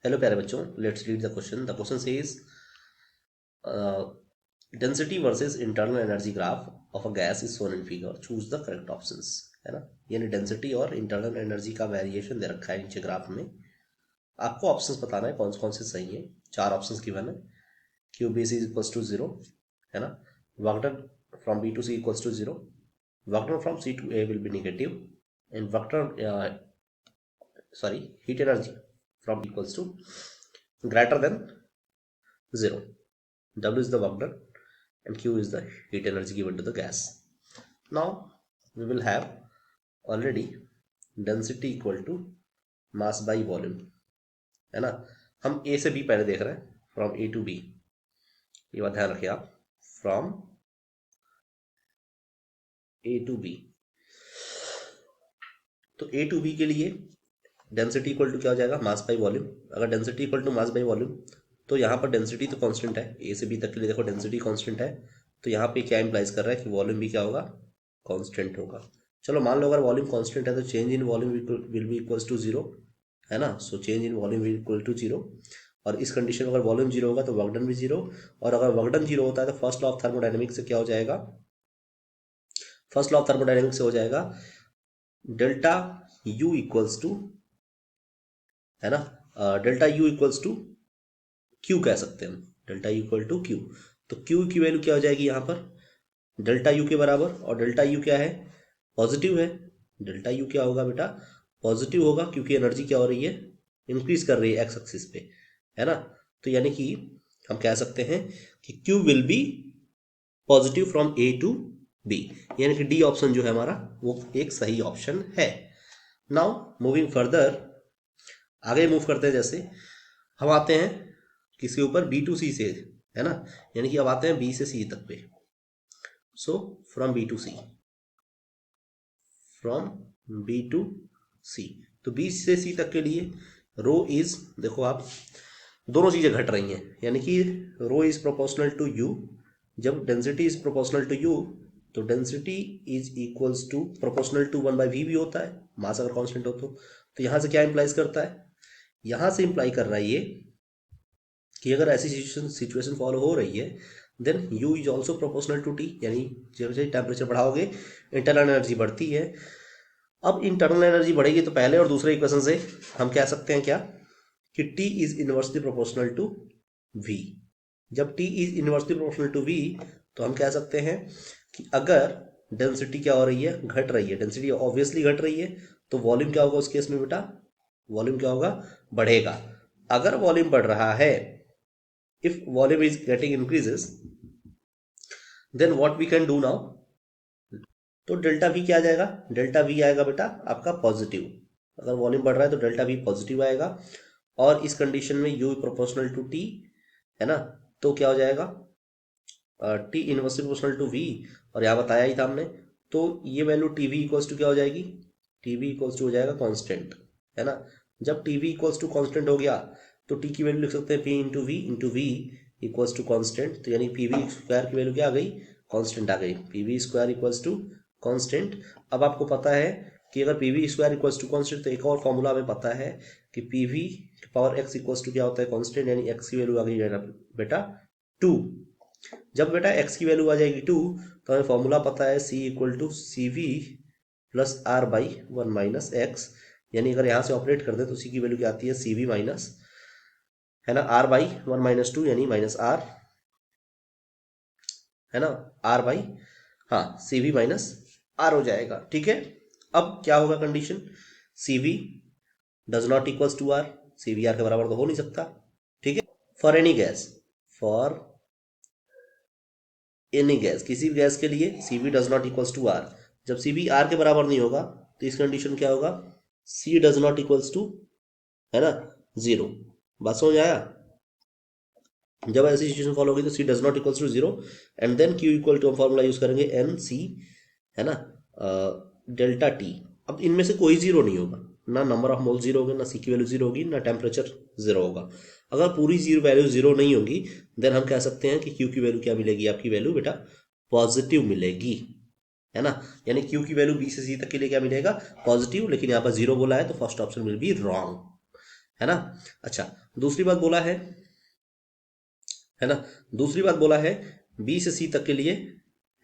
Hello प्यारे बच्चों, let's read the question. The question says density versus internal energy graph of a gas is shown in figure, choose the correct options. है ना, यानी density और internal energy का variation दे रखा है नीचे ग्राफ में। आपको ऑप्शंस बताना है कौन कौन से सही है। चार ऑप्शंस गिवन है। Q B C equals to zero, है ना। Work done from B to C equals to zero, work done from C to A will be negative, and work done heat energy from equals to greater than 0. W is the work done and Q is the heat energy given to the gas. Now we will have already density equal to mass by volume, है ना। हम A से B पहले देख रहे हैं, from A to B। ये बात ध्यान रखिए आप, फ्रॉम A टू B। तो A टू B के लिए डेंसिटी इक्वल टू क्या हो जाएगा, मास बाई वॉल्यूम। अगर density equal to mass by volume तो यहाँ पर डेंसिटी तो कांस्टेंट है। ए से बी तक के लिए देखो डेंसिटी कांस्टेंट है, तो यहाँ पे क्या इंप्लाइज कर रहा है कि वॉल्यूम भी क्या होगा, कांस्टेंट होगा। चलो मान लो अगर वॉल्यूम कांस्टेंट है तो change in volume will be equals to zero, है ना। So change in volume will equal to zero. और इस कंडीशन में अगर वॉल्यूम जीरो होगा तो वर्क डन भी जीरो, और अगर वर्क डन जीरो होता है तो फर्स्ट लॉ ऑफ थर्मोडायनेमिक्स से क्या हो जाएगा, फर्स्ट लॉ ऑफ थर्मोडायनेमिक्स से हो जाएगा डेल्टा यू इक्वल्स टू, है ना, delta U equals to Q कह सकते हैं हम, delta U equal to Q. तो क्यू की वैल्यू क्या हो जाएगी यहाँ पर, डेल्टा यू के बराबर। और डेल्टा यू क्या है, पॉजिटिव है। डेल्टा यू क्या होगा बेटा, पॉजिटिव होगा, क्योंकि एनर्जी क्या हो रही है, इंक्रीज कर रही है एक्स एक्सिस पे, है ना। तो यानी कि हम कह सकते हैं कि Q will be positive from A to B, यानी कि डी ऑप्शन जो है हमारा वो एक सही ऑप्शन है। नाउ मूविंग फर्दर, आगे मूव करते हैं। जैसे हम आते हैं किसके ऊपर, बी टू सी से, है ना। यानी कि अब आते हैं बी से सी तक पे। So from B to C, from B to C. तो बी से सी तक के लिए रो इज, देखो आप दोनों चीजें घट रही हैं, यानी कि rho is proportional to u. जब density is proportional to u तो density is equals to proportional to one by V भी होता है, मास अगर कांस्टेंट हो तो यहां से क्या इंप्लाइज करता है, यहां से इंप्लाई कर रहा है ये कि अगर ऐसी सिचुएशन फॉलो हो रही है then U is also proportional to T, यानी जैसे टेम्परेचर बढ़ाओगे इंटरनल एनर्जी बढ़ती है। अब इंटरनल एनर्जी बढ़ेगी तो पहले और दूसरे इक्वेशन से हम कह सकते हैं क्या, कि T is inversely proportional to V. जब T is inversely proportional to V तो हम कह सकते हैं कि अगर डेंसिटी क्या हो रही है, घट रही है, डेंसिटी ऑब्वियसली घट रही है, तो वॉल्यूम क्या होगा उस केस में बेटा, वॉल्यूम क्या होगा, बढ़ेगा। अगर वॉल्यूम बढ़ रहा है, if volume is getting increases then what we can do now, तो डेल्टा वी क्या आ जाएगा, डेल्टा वी आएगा बेटा आपका पॉजिटिव। अगर वॉल्यूम बढ़ रहा है तो डेल्टा वी पॉजिटिव आएगा, और इस कंडीशन में यू प्रोपोर्शनल टू टी, है ना। तो क्या हो जाएगा, T inversely proportional to V, और यहाँ बताया ही था हमने। तो ये value T V equals to क्या हो जाएगी, टी वी इक्वल्स टू हो जाएगा कांस्टेंट, है ना। जब T V equals to constant हो गया तो टी की वैल्यू लिख सकते हैं P into V equals to constant. तो यानी पी वी स्क्वायर की वैल्यू क्या आ गई, कांस्टेंट आ गई, P V square equals to constant. अब आपको पता है कि अगर P V square equals to constant तो एक और फॉर्मूला हमें पता है कि P V power X equals to क्या होता है, कांस्टेंट, यानी एक्स की वैल्यू आ गई बेटा 2। जब बेटा x की वैल्यू आ जाएगी 2 तो हमें फॉर्मूला पता है c equal to C V plus R by one minus X. यानी अगर यहाँ से ऑपरेट कर दे तो c की वैल्यू क्या आती है, सी वी माइनस, है ना, R by one minus two, यानी माइनस आर, है ना, आर बाई, हाँ, सी वी माइनस आर हो जाएगा। ठीक है, अब क्या होगा condition, C V does not equals to R, C V R के बराबर तो हो नहीं सकता। ठीक है, for any gas, for any gas, किसी भी गैस के लिए C V does not equals to R. जब सी वी आर के बराबर नहीं होगा तो इस कंडीशन क्या होगा, सी डज नॉट इक्वल्स टू, है ना, जीरो। बात समझ आया, जब ऐसी सिचुएशन फॉलो होगी तो C does not equals to zero, and then Q equal to हम फॉर्मूला यूज करेंगे एन सी, है ना, डेल्टा टी। अब इनमें से कोई जीरो नहीं होगा, ना नंबर ऑफ मोल जीरो होगा, ना सी की वैल्यू जीरो होगी, ना टेम्परेचर जीरो होगा। अगर पूरी जीरो वैल्यू जीरो नहीं होगी देन हम कह सकते हैं कि क्यू की वैल्यू क्या मिलेगी, आपकी वैल्यू बेटा पॉजिटिव मिलेगी, है ना। यानी क्यू की वैल्यू बी से सी तक के लिए क्या मिलेगा, पॉजिटिव। लेकिन यहाँ पर जीरो बोला है तो first option will be wrong, है ना। अच्छा, दूसरी बात बोला है ना, दूसरी बात बोला है बी से सी तक के लिए,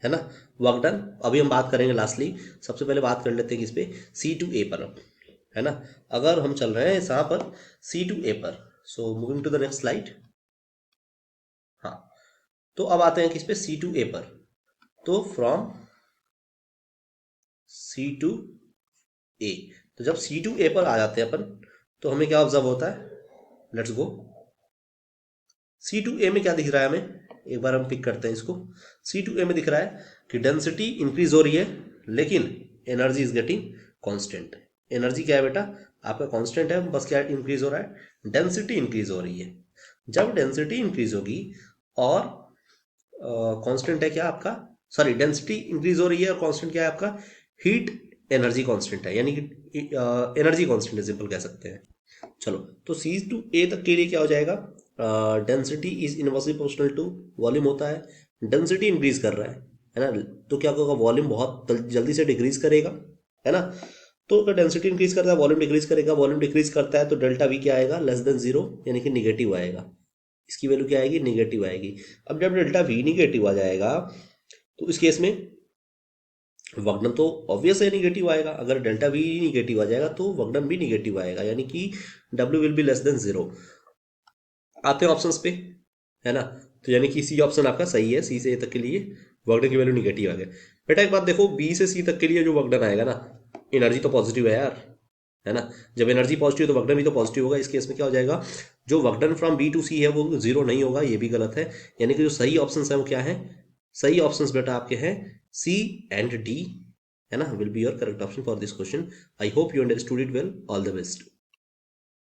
है ना, वर्क डन। अभी हम बात करेंगे लास्टली, सबसे पहले बात कर लेते हैं किस पे, सी टू ए पर, है ना। अगर हम चल रहे हैं यहाँ पर सी टू ए पर, so moving to the next slide. हाँ, तो अब आते हैं किस पे, सी टू ए पर। तो फ्रॉम सी टू ए, तो जब सी टू ए पर आ जाते हैं अपन, तो हमें क्या ऑब्जर्व होता है, लेट्स गो। सी टू ए में क्या दिख रहा है हमें, एक बार हम पिक करते हैं इसको। सी टू ए में दिख रहा है कि डेंसिटी इंक्रीज हो रही है, लेकिन energy is getting constant. Energy क्या है बेटा, आपका कांस्टेंट है, बस क्या इंक्रीज हो रहा है, डेंसिटी इंक्रीज हो रही है। जब डेंसिटी इंक्रीज होगी और कांस्टेंट है क्या आपका, सॉरी, डेंसिटी इंक्रीज हो रही है और कांस्टेंट क्या है आपका, हीट एनर्जी कांस्टेंट है, यानी कि एनर्जी कांस्टेंट है, सिंपल कह सकते हैं। चलो, तो सी टू ए तक के लिए क्या हो जाएगा, density is inversely proportional to volume होता है, डेंसिटी इंक्रीज कर रहा है ना, तो क्या होगा, वॉल्यूम बहुत जल्दी से डिक्रीज करेगा, है ना। तो अगर डेंसिटी इंक्रीज करता है, वॉल्यूम डिक्रीज करेगा, वॉल्यूम डिक्रीज करता है तो डेल्टा वी क्या आएगा, लेस देन जीरो, यानी कि निगेटिव आएगा। इसकी वैल्यू क्या आएगी, निगेटिव आएगी। अब जब डेल्टा वी निगेटिव आ जाएगा, तो इस केस में वर्क डन तो ऑब्वियस है निगेटिव आएगा। अगर डेल्टा वी निगेटिव आ जाएगा तो वर्क डन भी निगेटिव आएगा, यानी कि W will be less than zero. आते हैं ऑप्शंस पे, है ना। तो यानी कि सी ऑप्शन आपका सही है, सी से ए तक के लिए वर्क डन की वैल्यू निगेटिव आ गया। बेटा एक बात देखो, बी से सी तक के लिए जो वर्क डन आएगा ना, एनर्जी तो पॉजिटिव है यार, है ना। जब एनर्जी पॉजिटिव तो वर्क डन भी तो पॉजिटिव होगा। इस केस में क्या हो जाएगा, जो work done from B to C है वो जीरो नहीं होगा, ये भी गलत है। यानी कि जो सही ऑप्शन है वो क्या है, सही ऑप्शन बेटा आपके हैं सी एंड डी, है ना, will be your correct option for this question. I hope you understood it well, all the best.